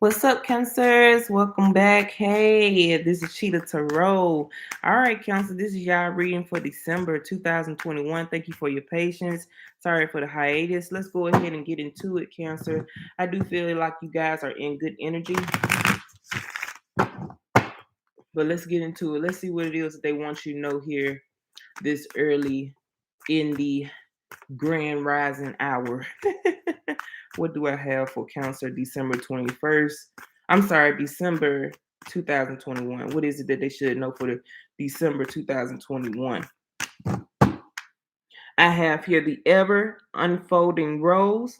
What's up, Cancers? Welcome back. Hey, this is Cheetah Tarot. All right, Cancer, this is y'all reading for December 2021. Thank you for your patience. Sorry for the hiatus. Let's go ahead and get into it, Cancer. I do feel like you guys are in good energy, but let's get into it. Let's see what it is that they want you to know here this early in the grand rising hour. What do I have for Cancer December 21st? I'm sorry, December 2021. What is it that they should know for the December 2021? I have here the ever unfolding rose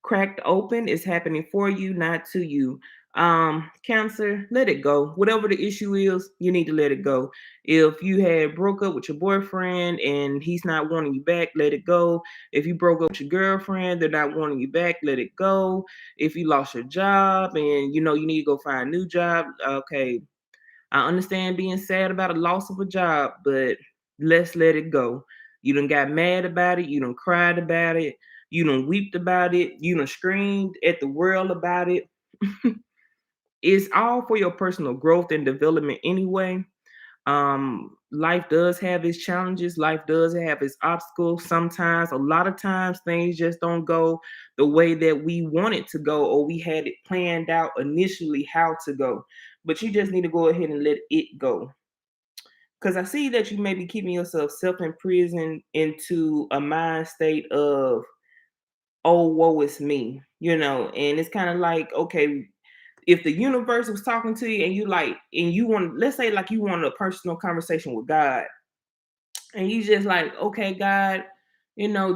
cracked open is happening for you, not to you. Cancer, let it go. Whatever the issue is, you need to let it go. If you had broke up with your boyfriend and he's not wanting you back, let it go. If you broke up with your girlfriend, they're not wanting you back, let it go. If you lost your job and you know you need to go find a new job, okay, I understand being sad about a loss of a job, but let's let it go. You done got mad about it. You done cried about it. You done wept about it. You done screamed at the world about it. It's all for your personal growth and development anyway. Life does have its challenges. Life does have its obstacles. Sometimes, a lot of times, things just don't go the way that we want it to go, or we had it planned out initially how to go. But you just need to go ahead and let it go. Because I see that you may be keeping yourself self-imprisoned into a mind state of, oh, woe is me, and it's kind of like, okay, if the universe was talking to you and you like, and you want, let's say like you want a personal conversation with God, and you just like, okay, God,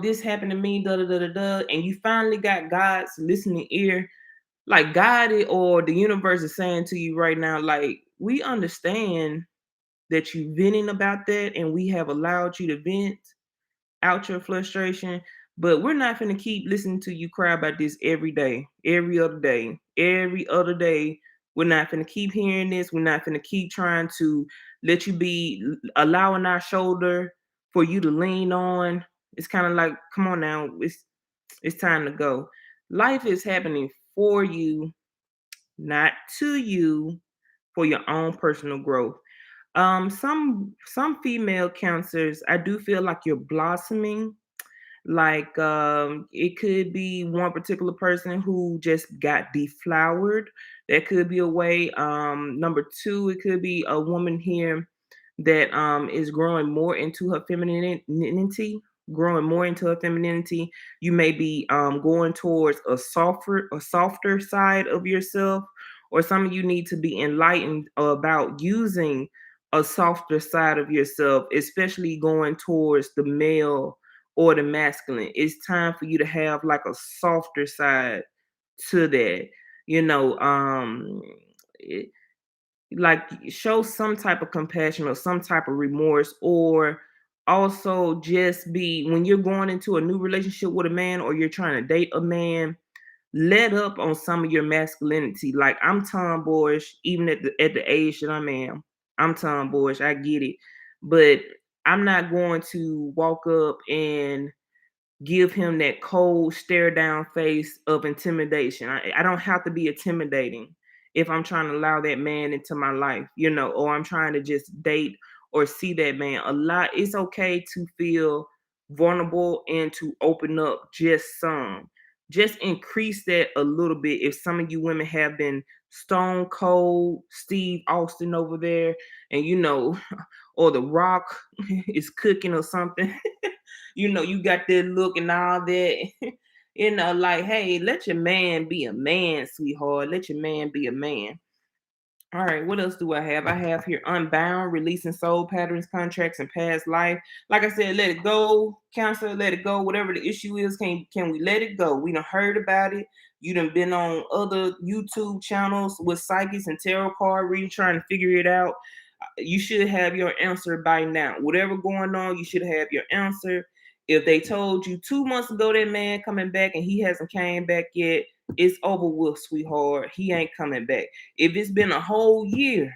this happened to me, da da da da da, and you finally got God's listening ear, like God or the universe is saying to you right now, like, we understand that you venting about that, and we have allowed you to vent out your frustration, but we're not going to keep listening to you cry about this every day, every other day. We're not going to keep hearing this. We're not going to keep trying to let you be allowing our shoulder for you to lean on. It's kind of like, come on now, it's time to go. Life is happening for you, not to you, for your own personal growth. Some female cancers, I do feel like you're blossoming. Like it could be one particular person who just got deflowered. That could be a way. Number two, it could be a woman here that is growing more into her femininity, growing more into her femininity. You may be going towards a softer side of yourself, or some of you need to be enlightened about using a softer side of yourself, especially going towards the male or the masculine. It's time for you to have like a softer side to that. You know, it, like show some type of compassion or some type of remorse, or also just be, when you're going into a new relationship with a man or you're trying to date a man, let up on some of your masculinity. Like, I'm tomboyish even at the age that I'm tomboyish, I get it, but I'm not going to walk up and give him that cold stare down face of intimidation. I don't have to be intimidating if I'm trying to allow that man into my life, or I'm trying to just date or see that man a lot. It's okay to feel vulnerable and to open up just some. Just increase that a little bit. If some of you women have been stone cold Steve Austin over there, and or The Rock is cooking or something, you got that look and all that. Like, hey, let your man be a man, sweetheart. Let your man be a man. All right, what else do I have? I have here unbound, releasing soul patterns, contracts, and past life. Like I said, let it go, counselor, let it go. Whatever the issue is, can we let it go? We done heard about it. You done been on other YouTube channels with psychics and tarot card reading, trying to figure it out. You should have your answer by now. Whatever going on, you should have your answer. If they told you 2 months ago that man coming back and he hasn't came back yet, it's over with, sweetheart. He ain't coming back. If it's been a whole year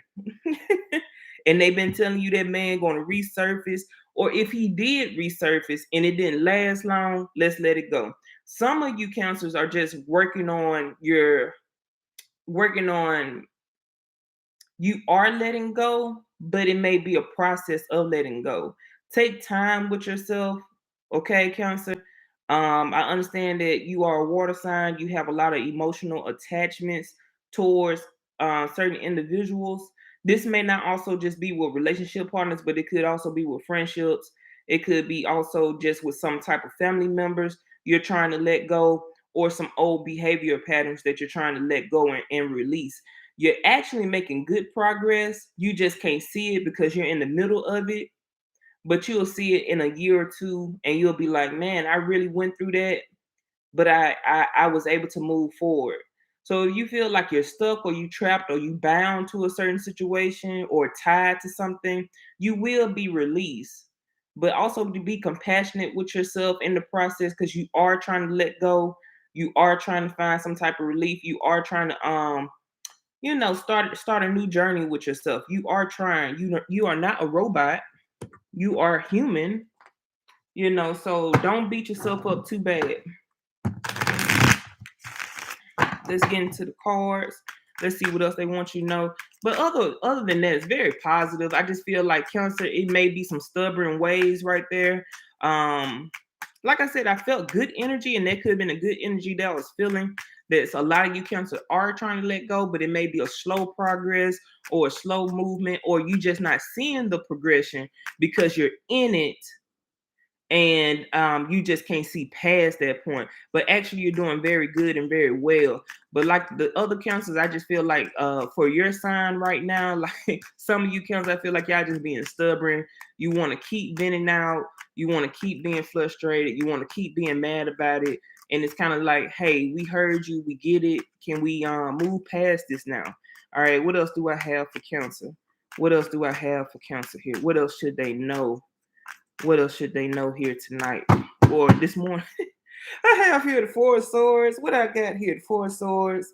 and they've been telling you that man going to resurface, or if he did resurface and it didn't last long, let's let it go. Some of you counselors are just working on your working on, you are letting go, but it may be a process of letting go. Take time with yourself, okay, Cancer. I understand that you are a water sign. You have a lot of emotional attachments towards certain individuals. This may not also just be with relationship partners, but it could also be with friendships. It could be also just with some type of family members you're trying to let go, or some old behavior patterns that you're trying to let go and release. You're actually making good progress. You just can't see it because you're in the middle of it, but you'll see it in a year or two and you'll be like, man, I really went through that, but I was able to move forward. So if you feel like you're stuck or you trapped or you bound to a certain situation or tied to something, you will be released. But also to be compassionate with yourself in the process, because you are trying to let go. You are trying to find some type of relief. You are trying to start a new journey with yourself. You are trying. You are not a robot. You are human. So don't beat yourself up too bad. Let's get into the cards. Let's see what else they want you to know. But other than that, it's very positive. I just feel like Cancer, it may be some stubborn ways right there. Um, like I said, I felt good energy, and that could have been a good energy that I was feeling. That's a lot of you Cancer are trying to let go, but it may be a slow progress or a slow movement, or you just not seeing the progression because you're in it, and you just can't see past that point. But actually, you're doing very good and very well. But like the other counselors, I just feel like for your sign right now, like some of you counselors, I feel like y'all just being stubborn. You want to keep venting out. You want to keep being frustrated. You want to keep being mad about it. And it's kind of like, hey, we heard you. We get it. Can we move past this now? All right. What else do I have for counsel? What else do I have for counsel here? What else should they know? What else should they know here tonight or this morning? I have here the Four of Swords. What I got here? The Four of Swords.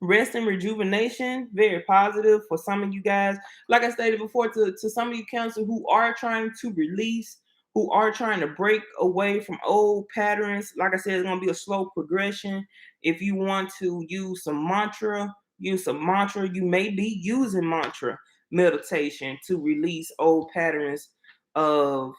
Rest and rejuvenation. Very positive for some of you guys. Like I stated before, to some of you counselors who are trying to release, who are trying to break away from old patterns. Like I said, it's going to be a slow progression. If you want to use some mantra, use some mantra. You may be using mantra meditation to release old patterns of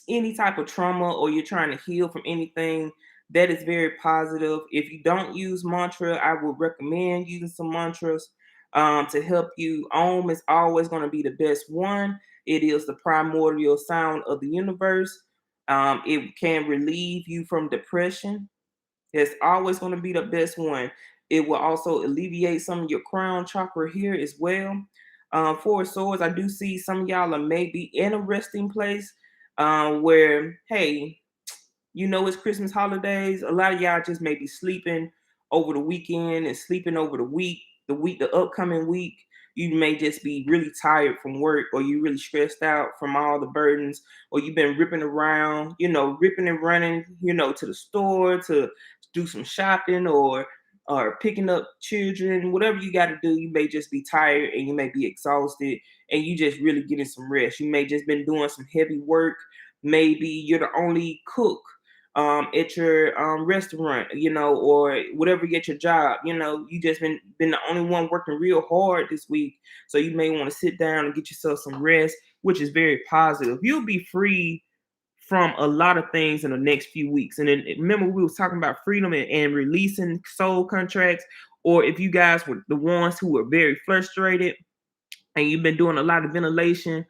any type of trauma, or you're trying to heal from anything. That is very positive. If you don't use mantra, I would recommend using some mantras to help you. Om is always going to be the best one. It is the primordial sound of the universe. It can relieve you from depression. It's always going to be the best one. It will also alleviate some of your crown chakra here as well. Four of Swords, I do see some of y'all are maybe in a resting place where, hey, it's Christmas holidays. A lot of y'all just may be sleeping over the weekend and sleeping over the upcoming week. You may just be really tired from work, or you really stressed out from all the burdens, or you've been ripping around, ripping and running, to the store to do some shopping, or picking up children, whatever you got to do. You may just be tired and you may be exhausted, and you just really getting some rest. You may just been doing some heavy work. Maybe you're the only cook at your restaurant, or whatever, you get your job, you just been the only one working real hard this week. So you may want to sit down and get yourself some rest, which is very positive. You'll be free from a lot of things in the next few weeks. And then remember, we was talking about freedom and releasing soul contracts. Or if you guys were the ones who were very frustrated and you've been doing a lot of ventilation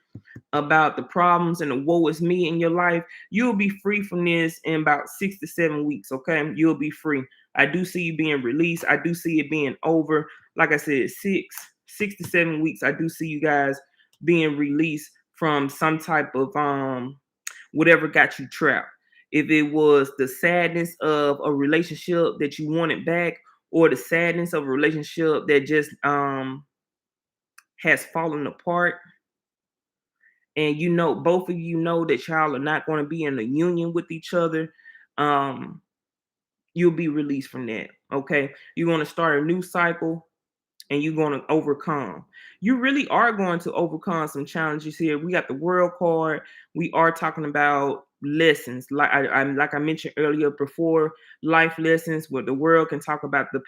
about the problems and the woe is me in your life, you'll be free from this in about 6 to 7 weeks. Okay, you'll be free. I do see you being released. I do see it being over. Like I said, 6 to 7 weeks. I do see you guys being released from some type of whatever got you trapped. If it was the sadness of a relationship that you wanted back, or the sadness of a relationship that just has fallen apart, and both of you know that y'all are not going to be in a union with each other, um you'll be released from that. Okay, you're going to start a new cycle, and you're going to overcome. You really are going to overcome some challenges here. We got the World card. We are talking about lessons. Like I mentioned earlier before, life lessons where the world can talk about the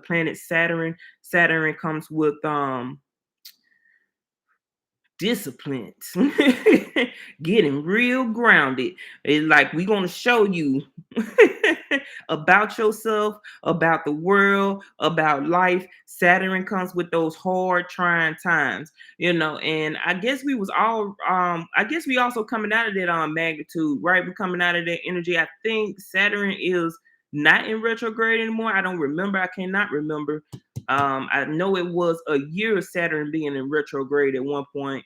planet Saturn. Saturn comes with discipline, getting real grounded. It's like we're gonna show you about yourself, about the world, about life. Saturn comes with those hard, trying times, and I guess we was all I guess we also coming out of that magnitude, right? We're coming out of that energy. I think Saturn is not in retrograde anymore. I don't remember. I cannot remember. I know it was a year of Saturn being in retrograde at one point,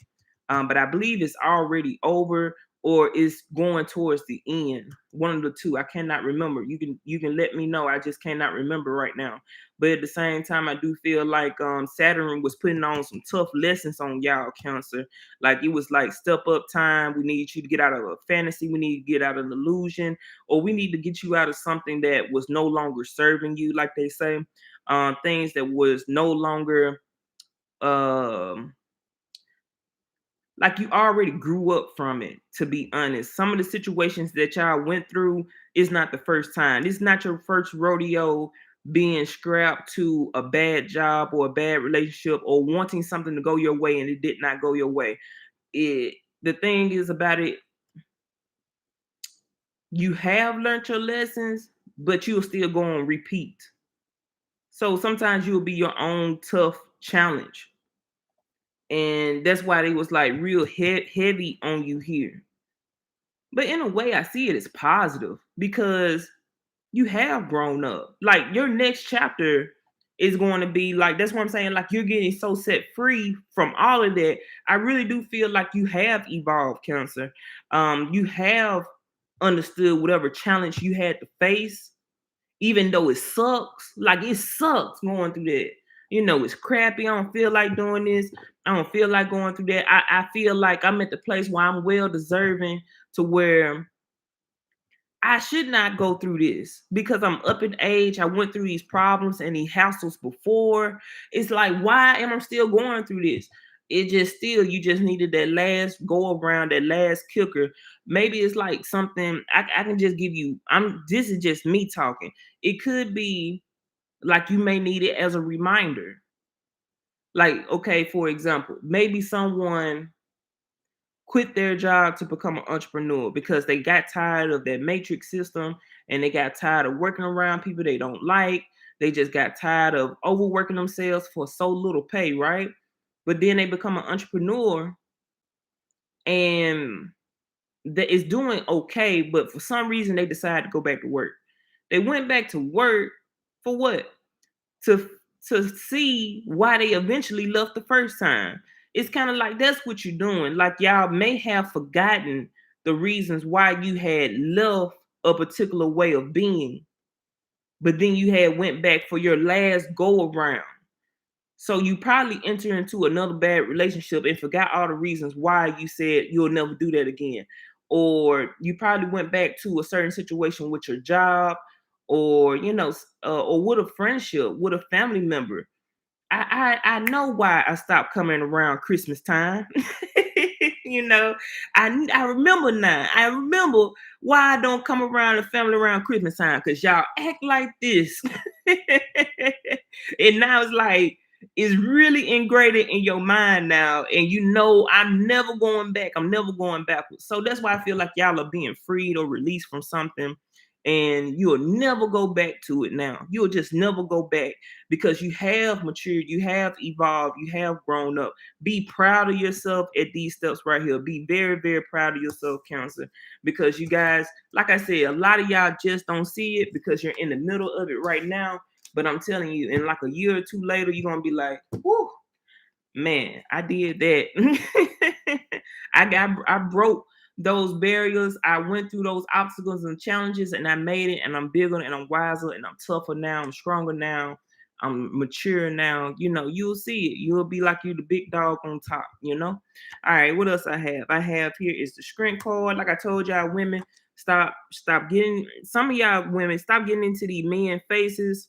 but I believe it's already over or it's going towards the end. One of the two. I cannot remember. You can let me know. I just cannot remember right now. But at the same time, I do feel like Saturn was putting on some tough lessons on y'all, Cancer. Like it was like step up time. We need you to get out of a fantasy. We need to get out of an illusion, or we need to get you out of something that was no longer serving you, like they say. Things that was no longer um like you already grew up from it. To be honest, some of the situations that y'all went through is not the first time. It's not your first rodeo being strapped to a bad job or a bad relationship or wanting something to go your way and it did not go your way. The thing is about it, you have learned your lessons, but you'll still go on repeat. So sometimes you'll be your own tough challenge. And that's why they was like real heavy on you here. But in a way, I see it as positive because you have grown up. Like your next chapter is going to be like, that's what I'm saying. Like you're getting so set free from all of that. I really do feel like you have evolved, Cancer. You have understood whatever challenge you had to face, even though it sucks. Like it sucks going through that. It's crappy. I don't feel like doing this. I don't feel like going through that. I feel like I'm at the place where I'm well deserving to where I should not go through this because I'm up in age. I went through these problems and these hassles before. It's like, why am I still going through this? It just still, you just needed that last go around, that last kicker. Maybe it's like something I can just give you. This is just me talking. It could be like you may need it as a reminder. Like, okay, for example, maybe someone quit their job to become an entrepreneur because they got tired of that matrix system and they got tired of working around people they don't like. They just got tired of overworking themselves for so little pay, right? But then they become an entrepreneur and that is doing okay, but for some reason they decide to go back to work. They went back to work for what? to to see why they eventually left the first time. It's kind of like that's what you're doing. Like y'all may have forgotten the reasons why you had left a particular way of being, but then you had went back for your last go around. So you probably entered into another bad relationship and forgot all the reasons why you said you'll never do that again. Or you probably went back to a certain situation with your job, or or with a friendship, with a family member. I know why I stopped coming around Christmas time. you know, I remember now. I remember why I don't come around the family around Christmas time because y'all act like this, and now it's like it's really ingrained in your mind now, and I'm never going back. I'm never going backwards. So that's why I feel like y'all are being freed or released from something. And you'll never go back to it now. You'll just never go back because you have matured, you have evolved, you have grown up. Be proud of yourself at these steps right here. Be very, very proud of yourself, Cancer, because you guys, like I said, a lot of y'all just don't see it because you're in the middle of it right now. But I'm telling you, in like a year or two later, you're gonna be like, whoo, man, I did that. I broke those barriers. I went through those obstacles and challenges and I made it, and I'm bigger and I'm wiser and I'm tougher now. I'm stronger now. I'm mature now. You'll see it. You'll be like you the big dog on top. All right, what else I have here is the strength card. Like I told y'all, women, stop getting, some of y'all women, stop getting into these men faces.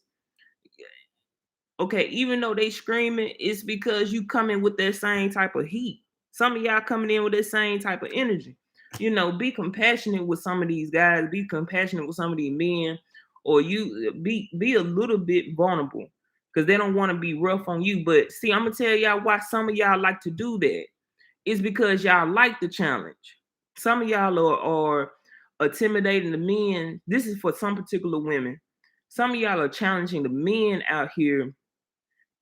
Okay, even though they screaming, it's because you coming with that same type of heat. Some of y'all coming in with that same type of energy. Be compassionate with some of these guys, be compassionate with some of these men, or you be a little bit vulnerable because they don't want to be rough on you. But see, I'm gonna tell y'all why some of y'all like to do that. It's because y'all like the challenge. Some of y'all are intimidating the men. This is for some particular women. Some of y'all are challenging the men out here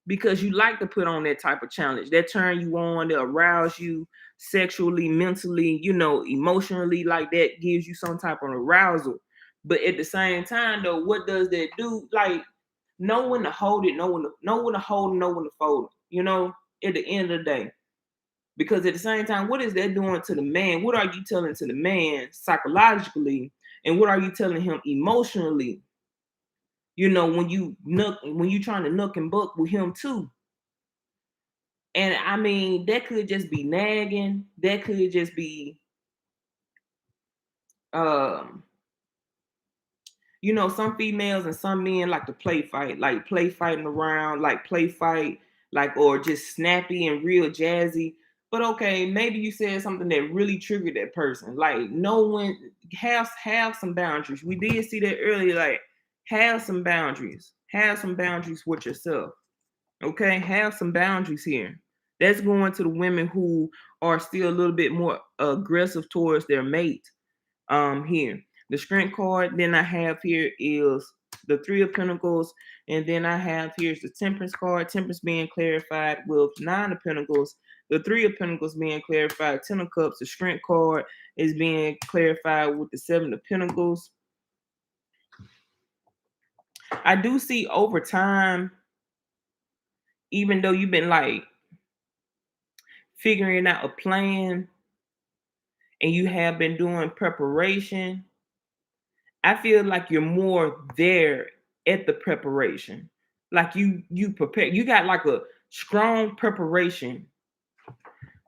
because you like to put on that type of challenge that turn you on, that arouse you sexually, mentally, emotionally, like that gives you some type of arousal. But at the same time, though, what does that do? Like, know when to hold it, know when to hold, know when to fold it. At the end of the day, because at the same time, what is that doing to the man? What are you telling to the man psychologically, and what are you telling him emotionally? When you trying to nook and buck with him too. And I mean, that could just be nagging. That could just be, um, some females and some men like to play fight, like play fighting around, like play fight, like, or just snappy and real jazzy. But okay, maybe you said something that really triggered that person. Like, no one have some boundaries. We did see that earlier. Like, have some boundaries. Have some boundaries with yourself. Okay, have some boundaries here. That's going to the women who are still a little bit more aggressive towards their mate. Here, the strength card. Then I have here is the Three of Pentacles, and then I have here's the Temperance card. Temperance being clarified with Nine of Pentacles. The Three of Pentacles being clarified. Ten of Cups. The strength card is being clarified with the Seven of Pentacles. I do see over time, even though you've been like figuring out a plan and you have been doing preparation, I feel like you're more there at the preparation. Like you prepare, you got like a strong preparation.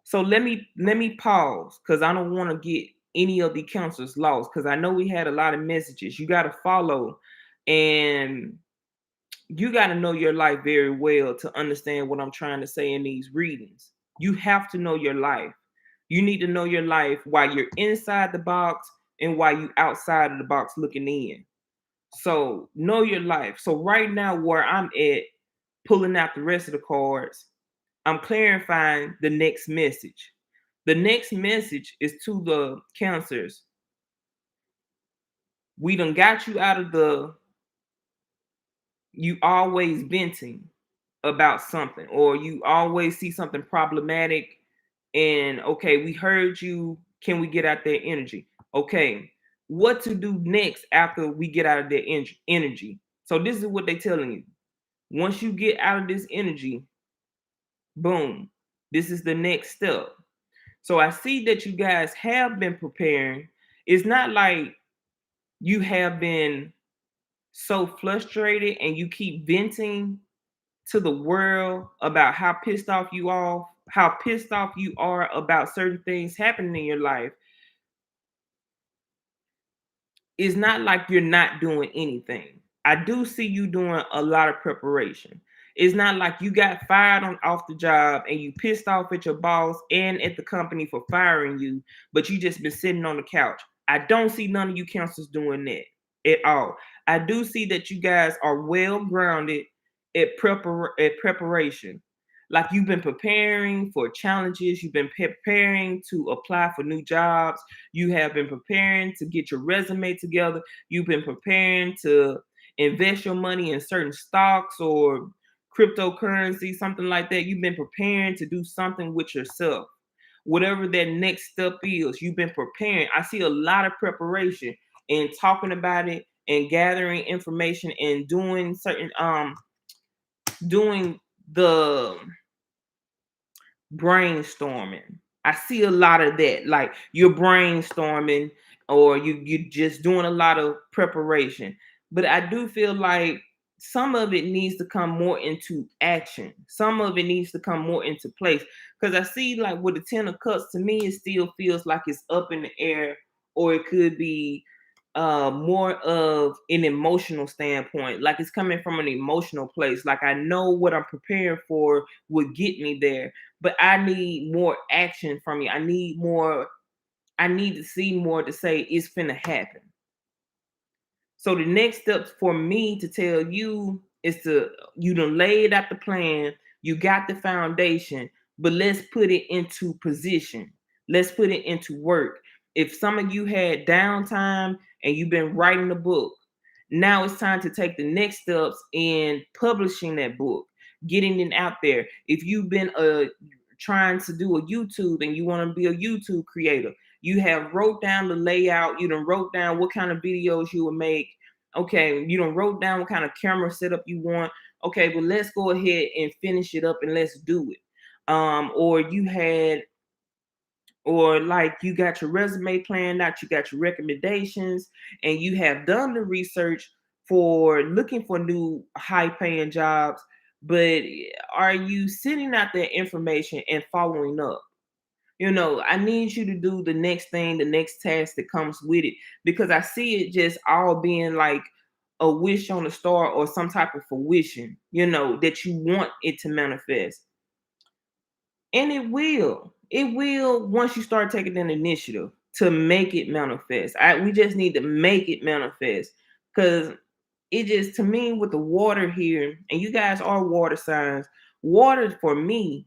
So let me pause because I don't want to get any of the counselors lost, because I know we had a lot of messages. You got to follow, and you got to know your life very well to understand what I'm trying to say in these readings. You have to know your life. You need to know your life while you're inside the box and while you outside of the box looking in. So know your life. So right now, where I'm at, pulling out the rest of the cards, I'm clarifying the next message. The next message is to the Cancers. We done got you out of you always venting about something, or you always see something problematic, and okay, we heard you. Can we get out that energy? Okay, what to do next after we get out of that energy? So this is what they're telling you. Once you get out of this energy, boom, this is the next step. So I see that you guys have been preparing. It's not like you have been so frustrated and you keep venting to the world about how pissed off you are about certain things happening in your life. It's not like you're not doing anything. I do see you doing a lot of preparation. It's not like you got fired off the job and you pissed off at your boss and at the company for firing you, but you just been sitting on the couch. I don't see none of you counselors doing that at all. I do see that you guys are well grounded at preparation. Like, you've been preparing for challenges, you've been preparing to apply for new jobs, you have been preparing to get your resume together, you've been preparing to invest your money in certain stocks or cryptocurrency, something like that. You've been preparing to do something with yourself. Whatever that next step is, you've been preparing. I see a lot of preparation and talking about it and gathering information and doing certain doing the brainstorming. I see a lot of that. Like, you're brainstorming, or you just doing a lot of preparation. But I do feel like some of it needs to come more into action. Some of it needs to come more into place. Because I see, like, with the Ten of Cups, to me, it still feels like it's up in the air, or it could be more of an emotional standpoint. Like, it's coming from an emotional place. Like, I know what I'm preparing for would get me there, but I need more action from you. I need more I need to see more to say it's finna happen. So the next steps for me to tell you is to you done laid out the plan, you got the foundation, but let's put it into position. Let's put it into work. If some of you had downtime and you've been writing a book, now it's time to take the next steps in publishing that book, getting it out there. If you've been trying to do a YouTube and you want to be a YouTube creator, you have wrote down the layout, you done wrote down what kind of videos you will make. Okay, you done wrote down what kind of camera setup you want. Okay, but let's go ahead and finish it up and let's do it. Or you had, or like you got your resume planned out, you got your recommendations, and you have done the research for looking for new high paying jobs, but are you sending out that information and following up? I need you to do the next thing, the next task that comes with it, because I see it just all being like a wish on a star or some type of fruition, that you want it to manifest. And it will. It will once you start taking an initiative to make it manifest. We just need to make it manifest. Because it just, to me, with the water here, and you guys are water signs, water for me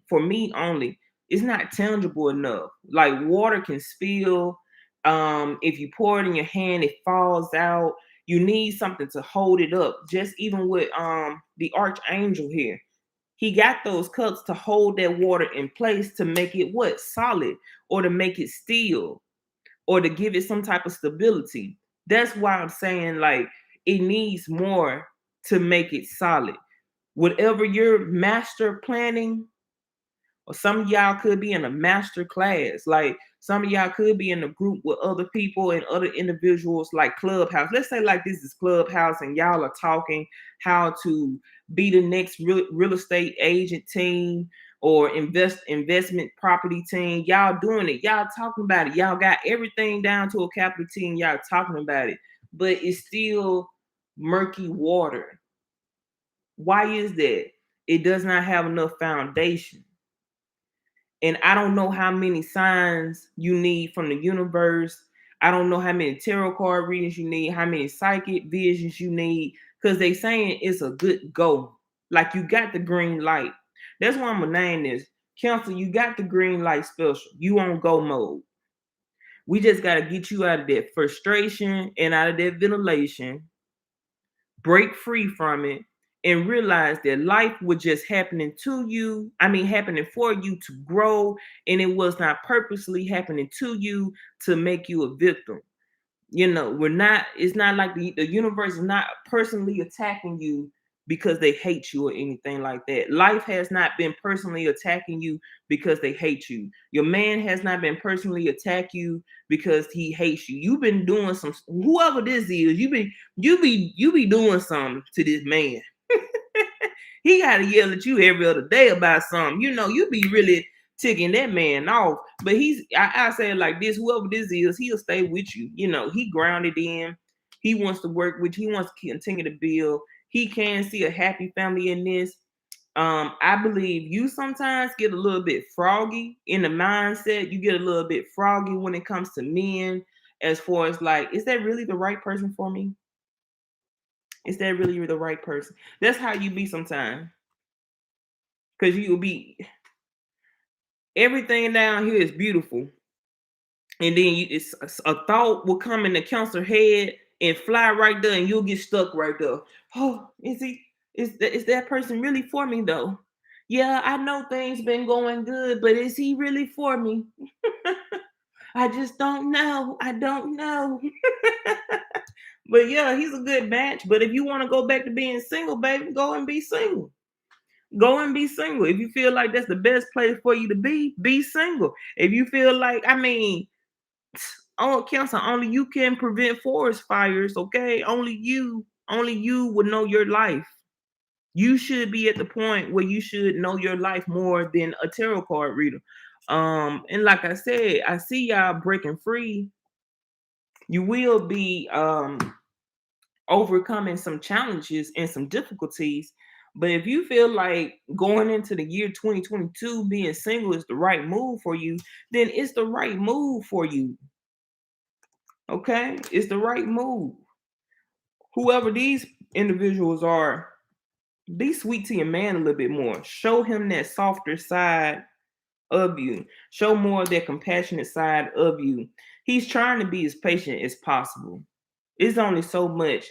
only, is not tangible enough. Like water can spill. If you pour it in your hand, it falls out. You need something to hold it up. Just even with the archangel here, he got those cups to hold that water in place to make it what? Solid, or to make it still, or to give it some type of stability. That's why I'm saying like it needs more to make it solid. Whatever you're master planning, or some of y'all could be in a master class. Like some of y'all could be in a group with other people and other individuals, like Clubhouse. Let's say like this is Clubhouse and y'all are talking how to be the next real estate agent team or investment property team. Y'all doing it. Y'all talking about it. Y'all got everything down to a capital T and y'all talking about it. But it's still murky water. Why is that? It does not have enough foundation. And I don't know how many signs you need from the universe. I don't know how many tarot card readings you need, how many psychic visions you need, because they saying it's a good go. Like you got the green light. That's why I'm gonna name this. Council, you got the green light special. You on go mode. We just gotta get you out of that frustration and out of that ventilation, break free from it, and realize that life was just happening to you. I mean, happening for you to grow, and it was not purposely happening to you to make you a victim. It's not like the universe is not personally attacking you because they hate you or anything like that. Life has not been personally attacking you because they hate you. Your man has not been personally attack you because he hates you. You've been doing some, whoever this is, you be doing something to this man. He gotta yell at you every other day about something. You be really ticking that man off. But I say it like this: whoever this is, he'll stay with you. He grounded in. He wants to work with you. He wants to continue to build. He can see a happy family in this. I believe you sometimes get a little bit froggy in the mindset. You get a little bit froggy when it comes to men, as far as like, is that really the right person for me? Is that really the right person? That's how you be sometimes. Because you'll be, everything down here is beautiful. And then it's a thought will come in the counselor head and fly right there, and you'll get stuck right there. Oh, is that person really for me though? Yeah, I know things been going good, but is he really for me? I just don't know. I don't know. But yeah, he's a good match. But if you want to go back to being single, baby, go and be single. Go and be single. If you feel like that's the best place for you to be single. If you feel like, I mean, on cancer, only you can prevent forest fires, okay? Only you would know your life. You should be at the point where you should know your life more than a tarot card reader. And like I said, I see y'all breaking free. You will be overcoming some challenges and some difficulties. But if you feel like going into the year 2022 being single is the right move for you, then it's the right move for you. Okay? It's the right move. Whoever these individuals are, be sweet to your man a little bit more. Show him that softer side of you. Show more of that compassionate side of you. He's trying to be as patient as possible. It's only so much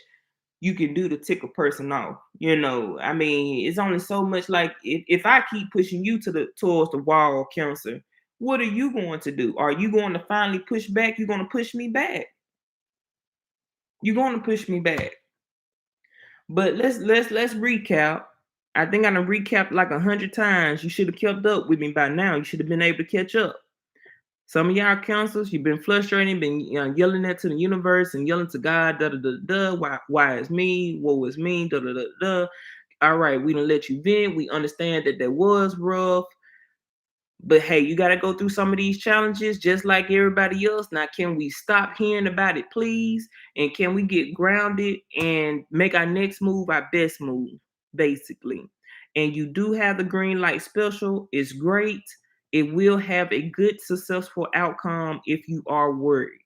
you can do to tick a person off. I mean, it's only so much. Like if I keep pushing you towards the wall, Cancer, what are you going to do? Are you going to finally push back? You're going to push me back. You're going to push me back. But let's recap. I think I done recapped like 100 times. You should have kept up with me by now. You should have been able to catch up. Some of y'all counselors, you've been frustrating, been yelling that to the universe and yelling to God, da da da da. Why is me? Woe is me? Da da da da. All right, we don't let you vent. We understand that was rough. But hey, you got to go through some of these challenges just like everybody else. Now, can we stop hearing about it, please? And can we get grounded and make our next move our best move, basically? And you do have the green light special. It's great. It will have a good, successful outcome if you are worried.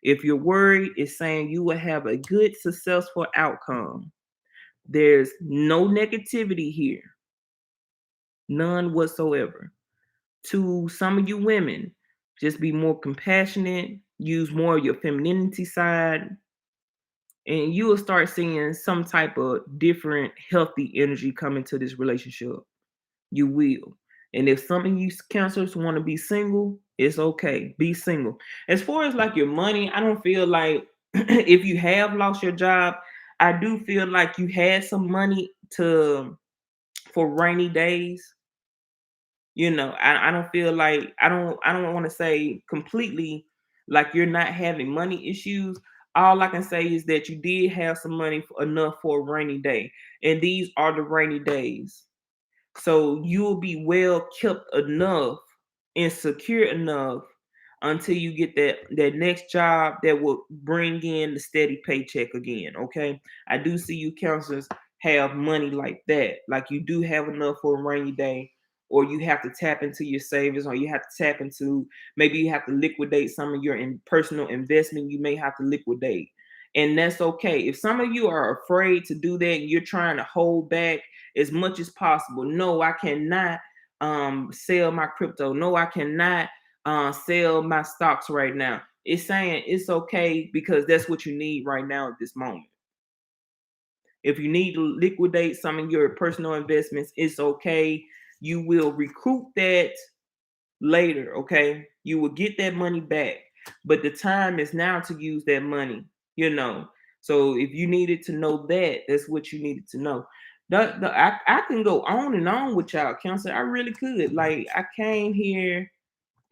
If you're worried, it's saying you will have a good, successful outcome. There's no negativity here, none whatsoever. To some of you women, just be more compassionate, use more of your femininity side, and you will start seeing some type of different healthy energy come into this relationship. You will. And if some of you counselors want to be single, it's okay. Be single. As far as like your money, I don't feel like if you have lost your job, I do feel like you had some money to for rainy days. I don't feel like I don't want to say completely like you're not having money issues. All I can say is that you did have some money enough for a rainy day, and these are the rainy days. So you'll be well kept enough and secure enough until you get that next job that will bring in the steady paycheck again. Okay. I do see you counselors have money like that. Like you do have enough for a rainy day, or you have to tap into your savings, or you have to tap into maybe you have to liquidate some of your personal investment you may have to liquidate. And that's okay. If some of you are afraid to do that and you're trying to hold back as much as possible, no, I cannot sell my crypto. No, I cannot sell my stocks right now. It's saying it's okay because that's what you need right now at this moment. If you need to liquidate some of your personal investments, it's okay. You will recoup that later, okay? You will get that money back. But the time is now to use that money, you know. So if you needed to know that, that's what you needed to know. I can go on and on with y'all, counselor. I really could. Like I came here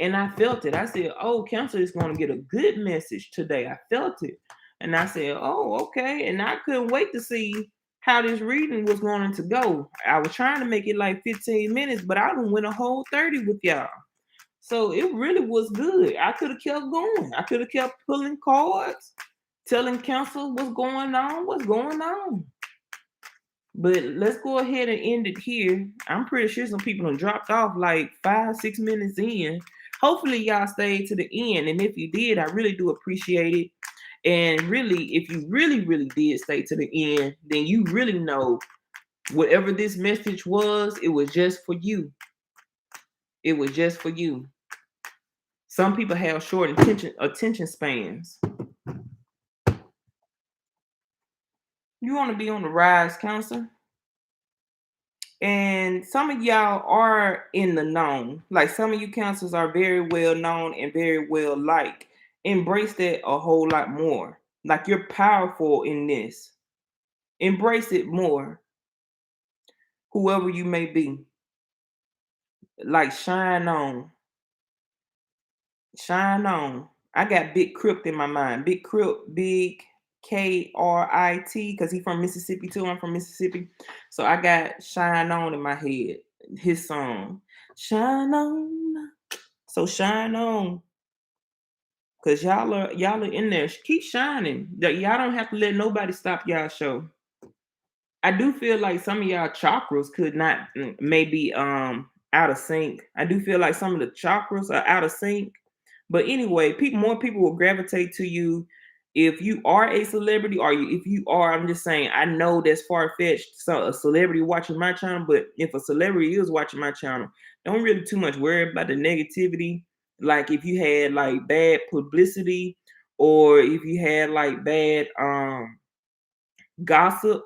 and I felt it. I said, "Oh, Cancer is going to get a good message today." I felt it, and I said, "Oh, okay." And I couldn't wait to see how this reading was going to go. I was trying to make it like 15 minutes, but I done went a whole 30 with y'all. So it really was good. I could have kept going. I could have kept pulling cards, telling Cancer what's going on. But let's go ahead and end it here. I'm pretty sure some people have dropped off like 5, 6 minutes in. Hopefully, y'all stayed to the end. And if you did, I really do appreciate it. And really, if you really, really did stay to the end, then you really know whatever this message was, it was just for you. It was just for you. Some people have short attention spans. You want to be on the rise, counselor? And some of y'all are in the known. Like some of you counselors are very well known and very well liked. Embrace that a whole lot more. Like you're powerful in this. Embrace it more. Whoever you may be. Like shine on. Shine on. I got Big Crypt in my mind. Big Crypt, Big Krit, because he's from Mississippi too. I'm from Mississippi. So I got Shine On in my head. His song. Shine on. So shine on. Cause y'all are in there. Keep shining. Y'all don't have to let nobody stop y'all show. I do feel like some of y'all chakras could not maybe out of sync. I do feel like some of the chakras are out of sync. But anyway, more people will gravitate to you. If you are a celebrity, or if you are, I'm just saying, I know that's far fetched. So a celebrity watching my channel, but if a celebrity is watching my channel, don't really too much worry about the negativity. Like if you had like bad publicity, or if you had like bad gossip,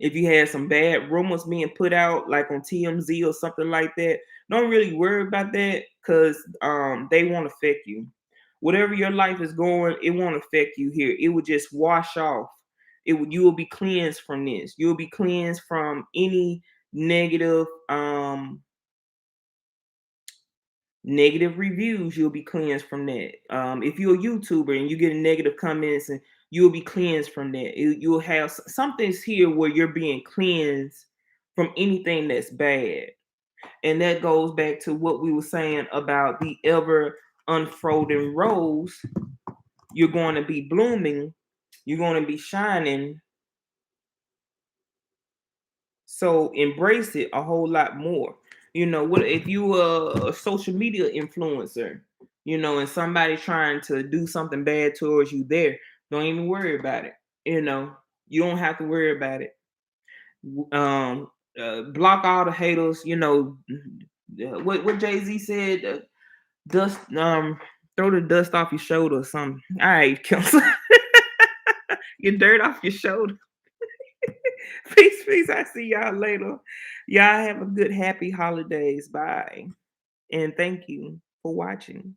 if you had some bad rumors being put out like on TMZ or something like that, don't really worry about that, because they won't affect you. Whatever your life is going, it won't affect you here. It will just wash off. You will be cleansed from this. You'll be cleansed from any negative negative reviews. You'll be cleansed from that. If you're a YouTuber and you get negative comments, and you'll be cleansed from that. You'll have something's here where you're being cleansed from anything that's bad. And that goes back to what we were saying about the ever unfolding rose. You're going to be blooming, you're going to be shining. So embrace it a whole lot more. What if you are a social media influencer, and somebody trying to do something bad towards you there, don't even worry about it. You don't have to worry about it. Block all the haters. What Jay-Z said, dust throw the dust off your shoulder or something. All right, Kelso. Get dirt off your shoulder. Peace, peace. I see y'all later. Y'all have a good, happy holidays. Bye. And thank you for watching.